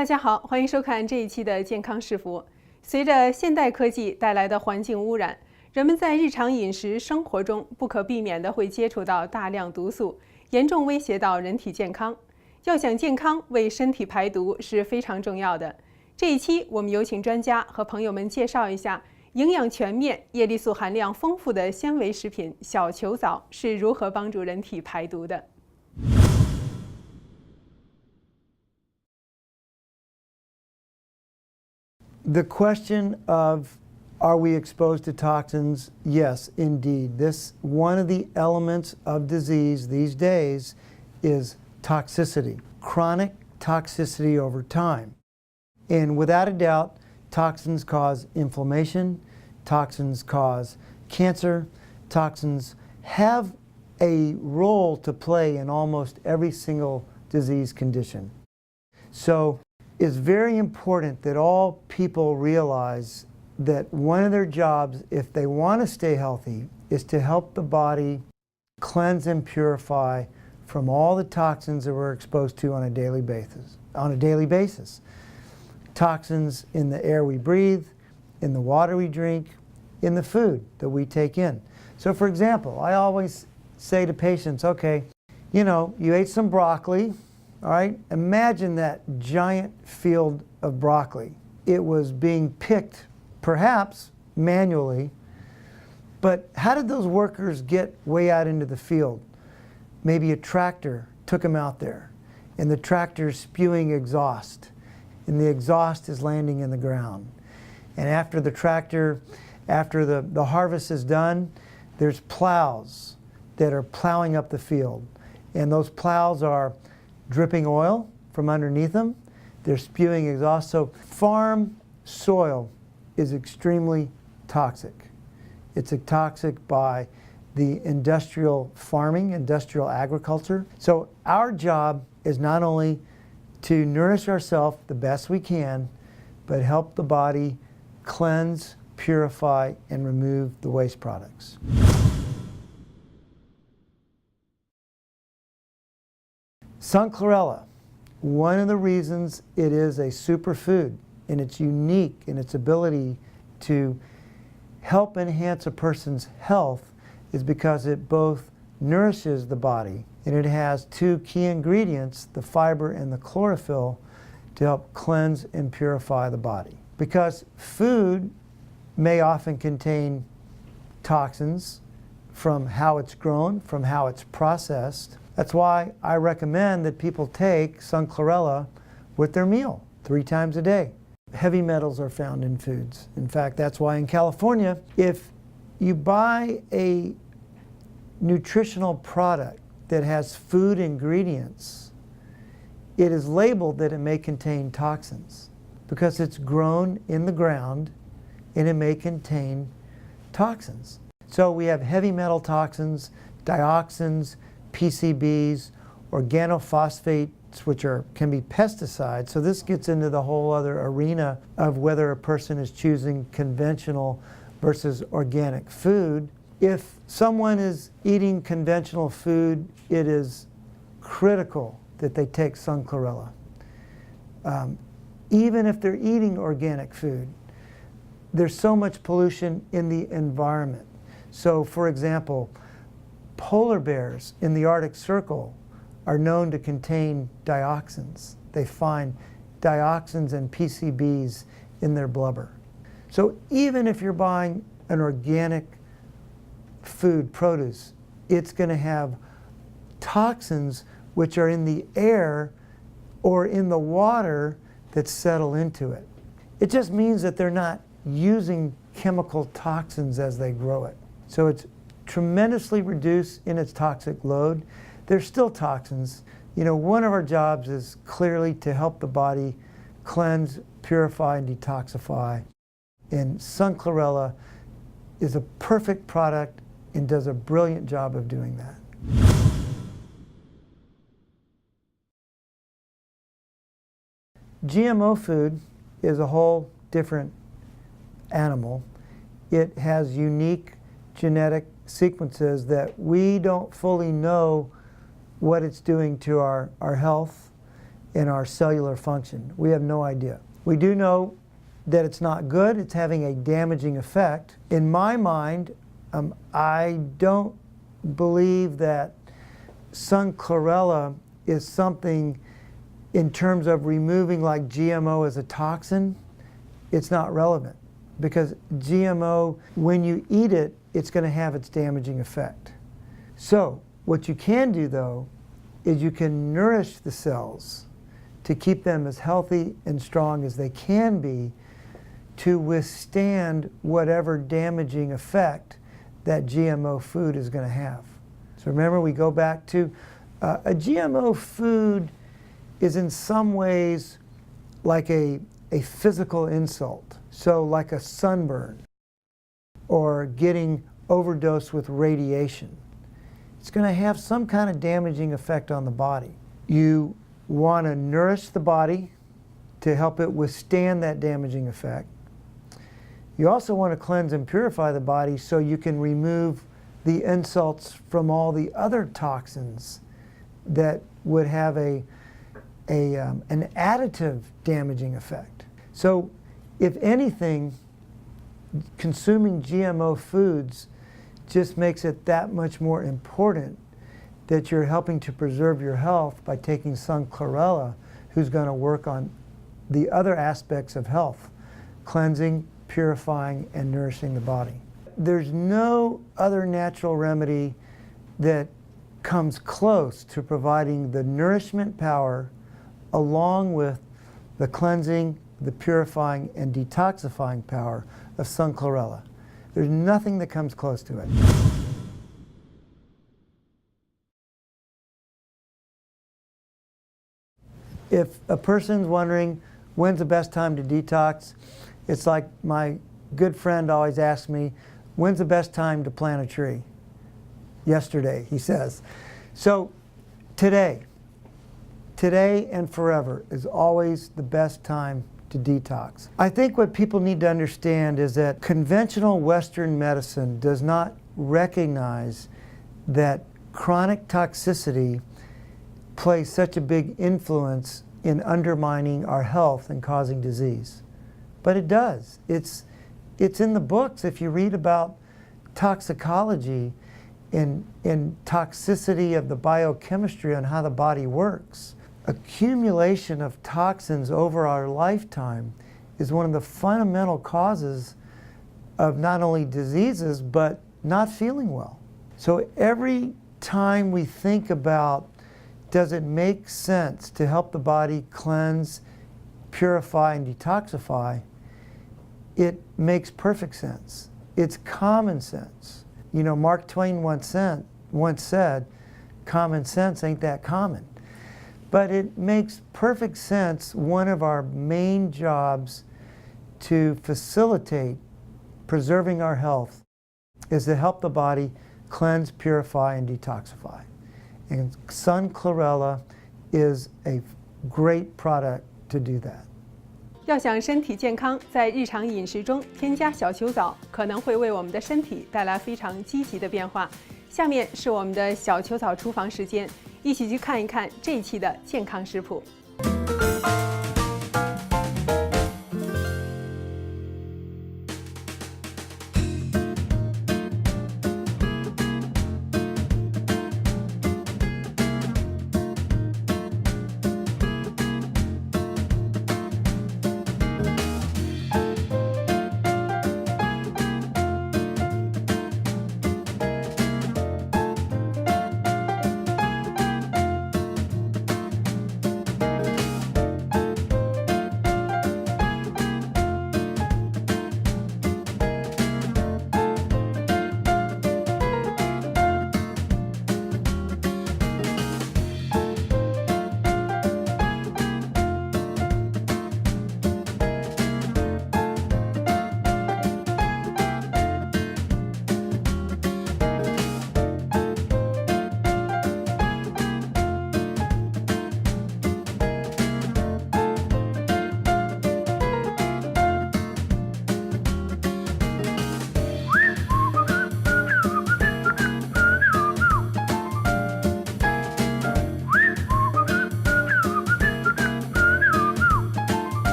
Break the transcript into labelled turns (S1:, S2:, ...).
S1: 大家好，欢迎收看这一期的健康是福。随着现代科技带来的环境污染，人们在日常饮食生活中不可避免地会接触到大量毒素，严重威胁到人体健康。要想健康，为身体排毒是非常重要的。这一期我们有请专家和朋友们介绍一下营养全面、叶绿素含量丰富的纤维食品小球藻是如何帮助人体排毒的。
S2: The question of are we exposed to toxins? Yes, indeed. One of the elements of disease these days is toxicity, chronic toxicity over time. And without a doubt, toxins cause inflammation, toxins cause cancer, toxins have a role to play in almost every single disease condition. So it's very important that all people realize that one of their jobs, if they want to stay healthy, is to help the body cleanse and purify from all the toxins that we're exposed to on a daily basis. Toxins in the air we breathe, in the water we drink, in the food that we take in. So for example, I always say to patients, okay, you ate some broccoli, all right? Imagine that giant field of broccoli. It was being picked, perhaps manually, but how did those workers get way out into the field? Maybe a tractor took them out there, and the tractor's spewing exhaust, and the exhaust is landing in the ground. And after the harvest is done, there's plows that are plowing up the field, and those plows are dripping oil from underneath them. They're spewing exhaust. So farm soil is extremely toxic. It's toxic by the industrial farming, industrial agriculture. So our job is not only to nourish ourselves the best we can, but help the body cleanse, purify, and remove the waste products. Chlorella, one of the reasons it is a superfood and it's unique in its ability to help enhance a person's health is because it both nourishes the body and it has two key ingredients, the fiber and the chlorophyll, to help cleanse and purify the body. Because food may often contain toxins from how it's grown, from how it's processed. That's why I recommend that people take Chlorella with their meal 3 times a day. Heavy metals are found in foods. In fact, that's why in California, if you buy a nutritional product that has food ingredients, it is labeled that it may contain toxins because it's grown in the ground and it may contain toxins. So we have heavy metal toxins, dioxins, PCBs, organophosphates, which can be pesticides. So this gets into the whole other arena of whether a person is choosing conventional versus organic food. If someone is eating conventional food, it is critical that they take Chlorella. Even if they're eating organic food, there's so much pollution in the environment. So for example, polar bears in the Arctic Circle are known to contain dioxins. They find dioxins and PCBs in their blubber. So even if you're buying an organic food, produce, it's going to have toxins which are in the air or in the water that settle into it. It just means that they're not using chemical toxins as they grow it. So it's tremendously reduced in its toxic load. There's still toxins. One of our jobs is clearly to help the body cleanse, purify, and detoxify. And Chlorella is a perfect product and does a brilliant job of doing that. GMO food is a whole different animal. It has unique genetic sequences that we don't fully know what it's doing to our health in our cellular function. We have no idea. We do know that it's not good. It's having a damaging effect. In my mind, I don't believe that sun chlorella is something in terms of removing like GMO as a toxin. It's not relevant because GMO, when you eat it, it's going to have its damaging effect. So what you can do though is you can nourish the cells to keep them as healthy and strong as they can be to withstand whatever damaging effect that GMO food is going to have. So remember, we go back to a GMO food is in some ways like a physical insult. So like a sunburn or getting overdosed with radiation. It's going to have some kind of damaging effect on the body. You want to nourish the body to help it withstand that damaging effect. You also want to cleanse and purify the body so you can remove the insults from all the other toxins that would have an additive damaging effect. So if anything, consuming GMO foods just makes it that much more important that you're helping to preserve your health by taking sun chlorella, who's going to work on the other aspects of health, cleansing, purifying, and nourishing the body. There's no other natural remedy that comes close to providing the nourishment power along with the cleansing, the purifying, and detoxifying power of sun chlorella. There's nothing that comes close to it. If a person's wondering when's the best time to detox, it's like my good friend always asks me, when's the best time to plant a tree? Yesterday, he says. So today and forever is always the best time to detox. I think what people need to understand is that conventional Western medicine does not recognize that chronic toxicity plays such a big influence in undermining our health and causing disease. But it does. It's in the books. If you read about toxicology and toxicity of the biochemistry on how the body works, accumulation of toxins over our lifetime is one of the fundamental causes of not only diseases, but not feeling well. So every time we think about, does it make sense to help the body cleanse, purify, and detoxify, it makes perfect sense. It's common sense. You know, Mark Twain once said, common sense ain't that common. But it makes perfect sense. One of our main jobs to facilitate preserving our health is to help the body cleanse, purify, and detoxify. And sun chlorella is a great product to do that.
S1: 要想身体健康，在日常饮食中添加小球藻，可能会为我们的身体带来非常积极的变化。下面是我们的小球藻厨房时间，一起去看一看这一期的健康食谱。